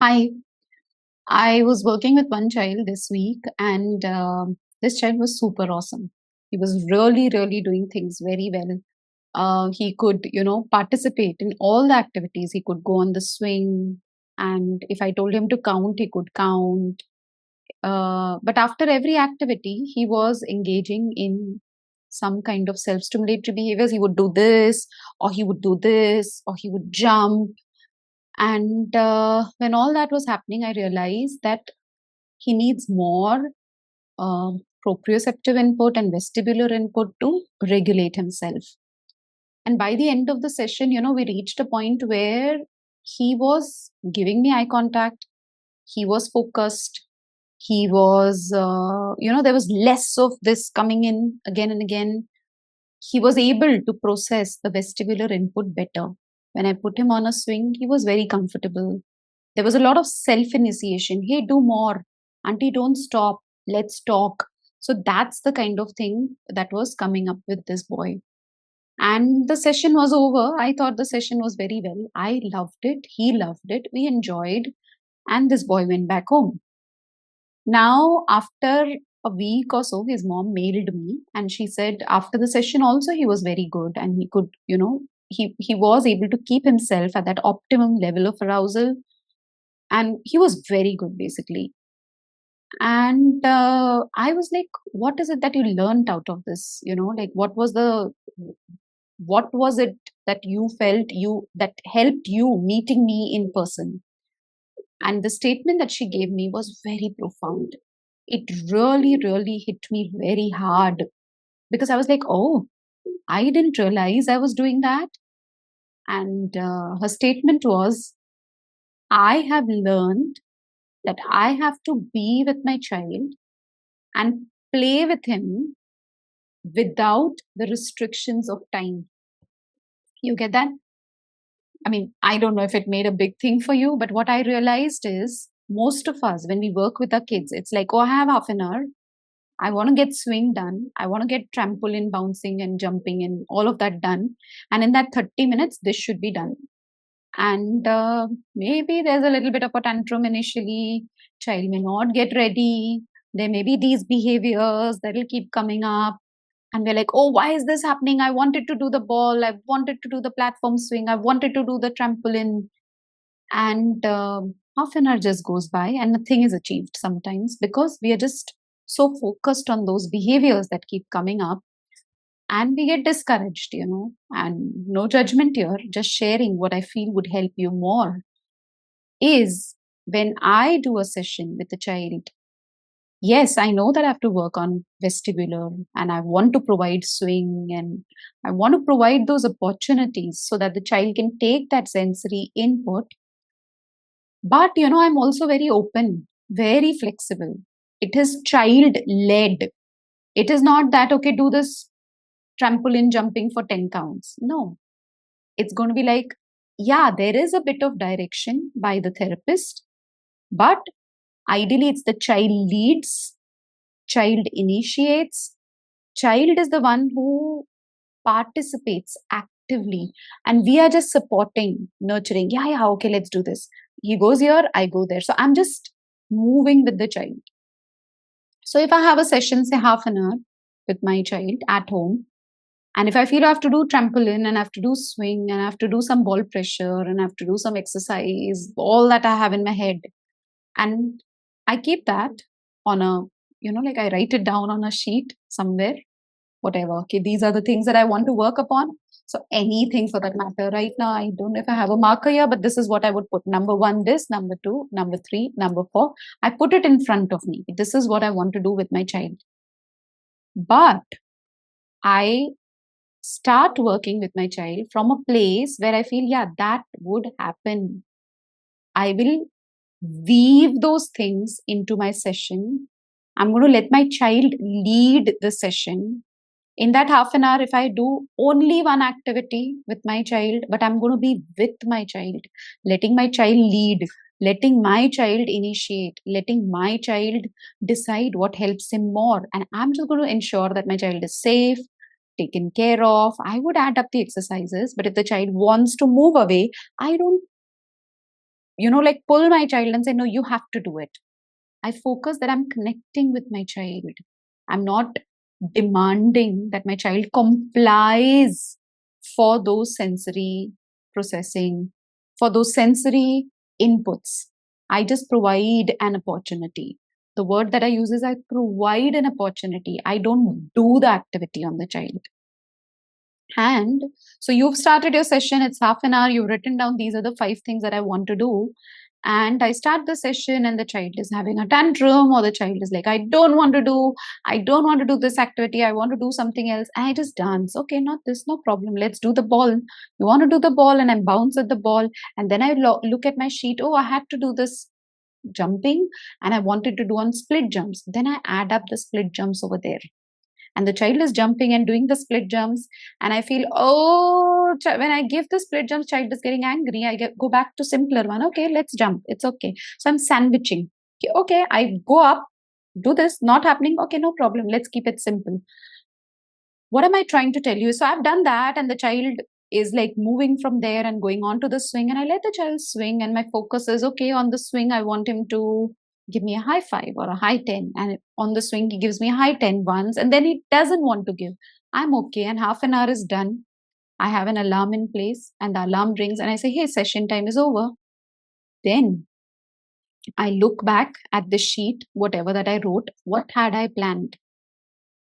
I I was working with one child this week, and this child was super awesome. He was really, really doing things very well. He could, participate in all the activities. He could go on the swing, and if I told him to count, he could count. But after every activity, he was engaging in some kind of self-stimulatory behaviors. He would do this, or he would do this, or he would jump. And when all that was happening, I realized that he needs more proprioceptive input and vestibular input to regulate himself. And by the end of the session, we reached a point where he was giving me eye contact, he was focused, he was, there was less of this coming in again and again. He was able to process the vestibular input better. When I put him on a swing, he was very comfortable. There was a lot of self initiation. Hey, do more. Auntie, don't stop. Let's talk. So that's the kind of thing that was coming up with this boy. And the session was over. I thought the session was very well. I loved it. He loved it. We enjoyed. And this boy went back home. Now, after a week or so, his mom mailed me and she said after the session also he was very good and he could, he was able to keep himself at that optimum level of arousal, and he was very good basically. And I was like, what is it that you learned out of this? Like what was it that you felt you that helped you meeting me in person? And the statement that she gave me was very profound. It really, really hit me very hard because I was like, oh, I didn't realize I was doing that. And her statement was, I have learned that I have to be with my child and play with him without the restrictions of time. You get that? I mean, I don't know if it made a big thing for you, but what I realized is most of us, when we work with our kids, it's like, oh, I have half an hour. I want to get swing done. I want to get trampoline bouncing and jumping and all of that done. And in that 30 minutes, this should be done. And maybe there's a little bit of a tantrum initially. Child may not get ready. There may be these behaviors that will keep coming up. And we're like, oh, why is this happening? I wanted to do the ball. I wanted to do the platform swing. I wanted to do the trampoline. And half an hour just goes by and nothing is achieved sometimes because we are just so focused on those behaviors that keep coming up, and we get discouraged, and no judgment here, just sharing what I feel would help you more is when I do a session with a child. Yes, I know that I have to work on vestibular and I want to provide swing and I want to provide those opportunities so that the child can take that sensory input. But, I'm also very open, very flexible. It is child led. It is not that, okay, do this trampoline jumping for 10 counts. No, it's going to be like, yeah, there is a bit of direction by the therapist, but ideally it's the child leads, child initiates, child is the one who participates actively, and we are just supporting, nurturing. Yeah, yeah, okay, let's do this. He goes here, I go there. So I'm just moving with the child. So if I have a session, say half an hour with my child at home, and if I feel I have to do trampoline and I have to do swing and I have to do some ball pressure and I have to do some exercise, all that I have in my head, and I keep that on a, like I write it down on a sheet somewhere, whatever. Okay, these are the things that I want to work upon. So anything for that matter. Right now, I don't know if I have a marker here, but this is what I would put. Number one, this, number two, number three, number four. I put it in front of me. This is what I want to do with my child. But I start working with my child from a place where I feel, yeah, that would happen. I will weave those things into my session. I'm going to let my child lead the session. In that half an hour, if I do only one activity with my child, but I'm going to be with my child, letting my child lead, letting my child initiate, letting my child decide what helps him more. And I'm just going to ensure that my child is safe, taken care of. I would add up the exercises, but if the child wants to move away, I don't like pull my child and say, no, you have to do it. I focus that I'm connecting with my child. I'm not demanding that my child complies for those sensory processing, for those sensory inputs. I just provide an opportunity. The word that I use is I provide an opportunity. I don't do the activity on the child. And so you've started your session, it's half an hour, you've written down these are the 5 things that I want to do. And I start the session, and the child is having a tantrum, or the child is like, I don't want to do this activity, I want to do something else. And I just dance. Okay, not this, no problem. Let's do the ball. You want to do the ball, and I bounce at the ball. And then I look at my sheet. Oh, I had to do this jumping, and I wanted to do on split jumps. Then I add up the split jumps over there, and the child is jumping and doing the split jumps, and I feel, oh, when I give the split jumps, child is getting angry, go back to simpler one. Okay, let's jump, it's okay. So I'm sandwiching. Okay, I go up, do this, not happening, okay, no problem, let's keep it simple. What am I trying to tell you? So I've done that, and the child is like moving from there and going on to the swing, and I let the child swing, and my focus is, okay, on the swing I want him to give me a high 5 or a high 10, and on the swing he gives me a high 10 once, and then he doesn't want to give. I'm okay, and half an hour is done. I have an alarm in place, and the alarm rings, and I say, hey, session time is over. Then I look back at the sheet, whatever that I wrote, what had I planned?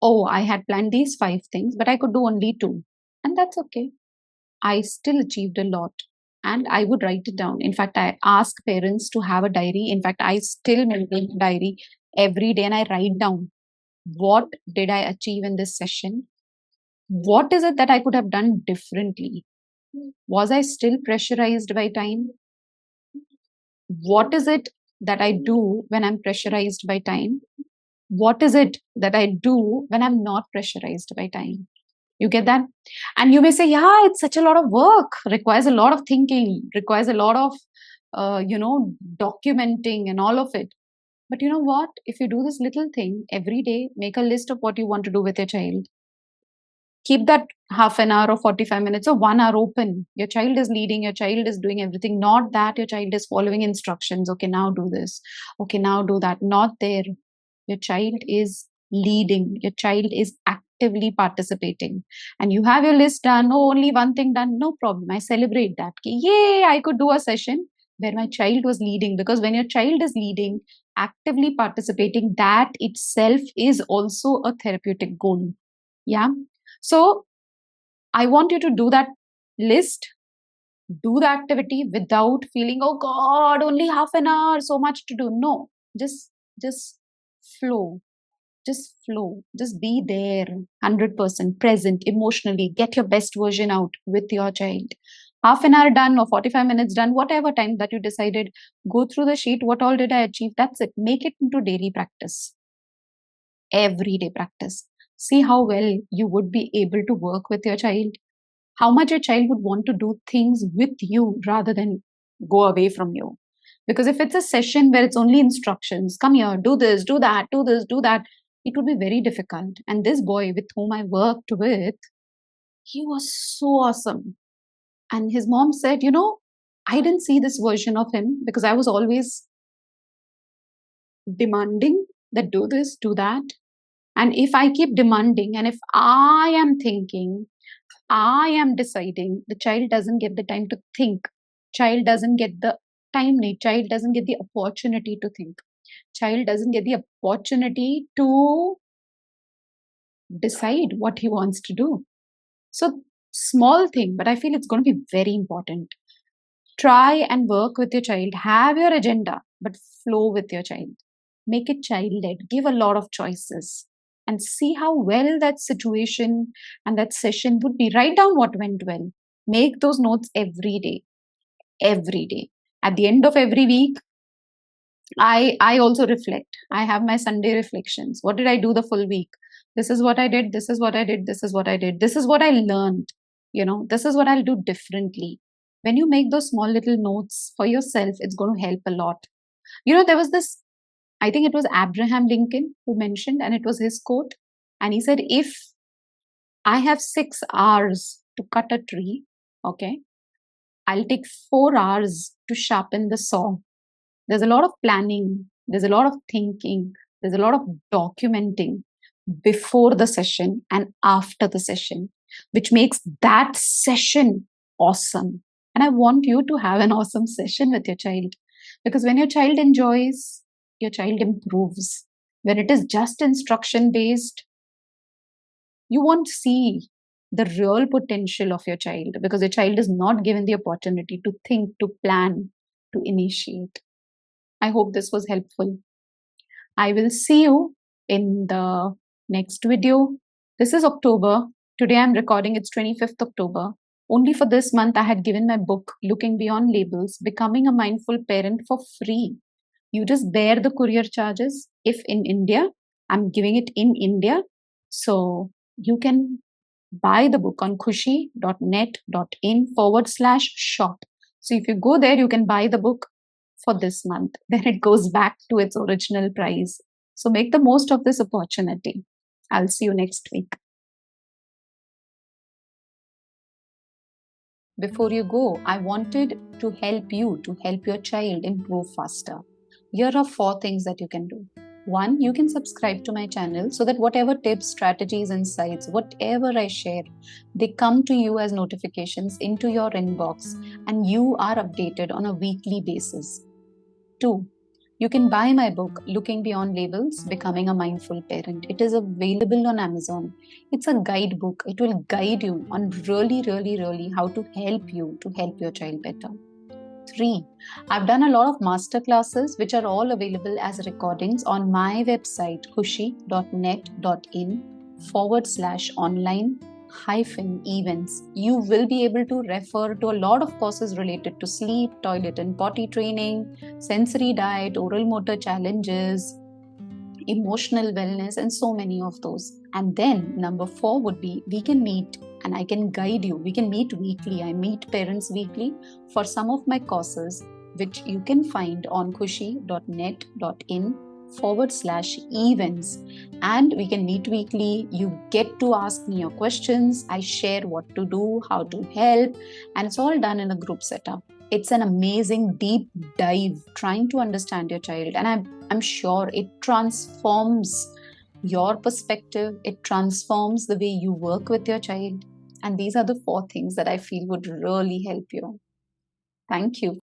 Oh, I had planned these 5 things, but I could do only 2. And that's okay. I still achieved a lot. And I would write it down. In fact, I ask parents to have a diary. In fact, I still maintain a diary every day, and I write down, what did I achieve in this session? What is it that I could have done differently? Was I still pressurized by time? What is it that I do when I'm pressurized by time? What is it that I do when I'm not pressurized by time? You get that? And you may say, yeah, it's such a lot of work, requires a lot of thinking, requires a lot of, documenting and all of it. But you know what? If you do this little thing every day, make a list of what you want to do with your child. Keep that half an hour or 45 minutes or 1 hour open. Your child is leading, your child is doing everything. Not that your child is following instructions. Okay, now do this. Okay, now do that. Not there. Your child is leading, your child is actively participating, and you have your list done. Oh, only one thing done, no problem, I celebrate that. Yay, I could do a session where my child was leading, because when your child is leading, actively participating, that itself is also a therapeutic goal. Yeah. So I want you to do that list, do the activity without feeling, oh god, only half an hour, so much to do. No, just flow, just flow, just be there, 100% present emotionally, get your best version out with your child. Half an hour done or 45 minutes done, whatever time that you decided, go through the sheet, what all did I achieve? That's it. Make it into daily practice, everyday practice. See how well you would be able to work with your child, how much your child would want to do things with you rather than go away from you. Because if it's a session where it's only instructions, come here, do this, do that, do this, do that, it would be very difficult. And this boy with whom I worked with, he was so awesome. And his mom said, I didn't see this version of him because I was always demanding that do this, do that. And if I keep demanding, and if I am thinking, I am deciding, the child doesn't get the time to think. Child doesn't get the time need. Child doesn't get the opportunity to think. Child doesn't get the opportunity to decide what he wants to do. So small thing, but I feel it's going to be very important. Try and work with your child. Have your agenda, but flow with your child. Make it child led. Give a lot of choices and see how well that situation and that session would be. Write down what went well. Make those notes every day. Every day. At the end of every week, I also reflect. I have my Sunday reflections. What did I do the full week? This is what I did. This is what I did. This is what I did. This is what I learned. This is what I'll do differently. When you make those small little notes for yourself, it's going to help a lot. There was this, I think it was Abraham Lincoln who mentioned, and it was his quote. And he said, if I have 6 hours to cut a tree, okay, I'll take 4 hours to sharpen the saw. There's a lot of planning, there's a lot of thinking, there's a lot of documenting before the session and after the session, which makes that session awesome. And I want you to have an awesome session with your child, because when your child enjoys, your child improves. When it is just instruction based, you won't see the real potential of your child, because your child is not given the opportunity to think, to plan, to initiate. I hope this was helpful. I will see you in the next video. This is October. Today I'm recording, it's 25th October. Only for this month, I had given my book, Looking Beyond Labels, Becoming a Mindful Parent, for free. You just bear the courier charges. If in India, I'm giving it in India. So you can buy the book on khushi.net.in/shop. So if you go there, you can buy the book for this month. Then it goes back to its original price. So make the most of this opportunity. I'll see you next week. Before you go, I wanted to help you to help your child improve faster. Here are 4 things that you can do. 1, you can subscribe to my channel so that whatever tips, strategies, insights, whatever I share, they come to you as notifications into your inbox and you are updated on a weekly basis. 2, you can buy my book, Looking Beyond Labels, Becoming a Mindful Parent. It is available on Amazon. It's a guidebook. It will guide you on really how to help you to help your child better. 3, I've done a lot of master classes which are all available as recordings on my website, khushi.net.in/online events. You will be able to refer to a lot of courses related to sleep, toilet and potty training, sensory diet, oral motor challenges, emotional wellness, and so many of those. And then number 4 would be, we can meet and I can guide you. We can meet weekly. I meet parents weekly for some of my courses, which you can find on khushi.net.in/events. And we can meet weekly. You get to ask me your questions. I share what to do, how to help, and it's all done in a group setup. It's an amazing deep dive trying to understand your child. And I'm sure it transforms your perspective. It transforms the way you work with your child. And these are the 4 things that I feel would really help you. Thank you.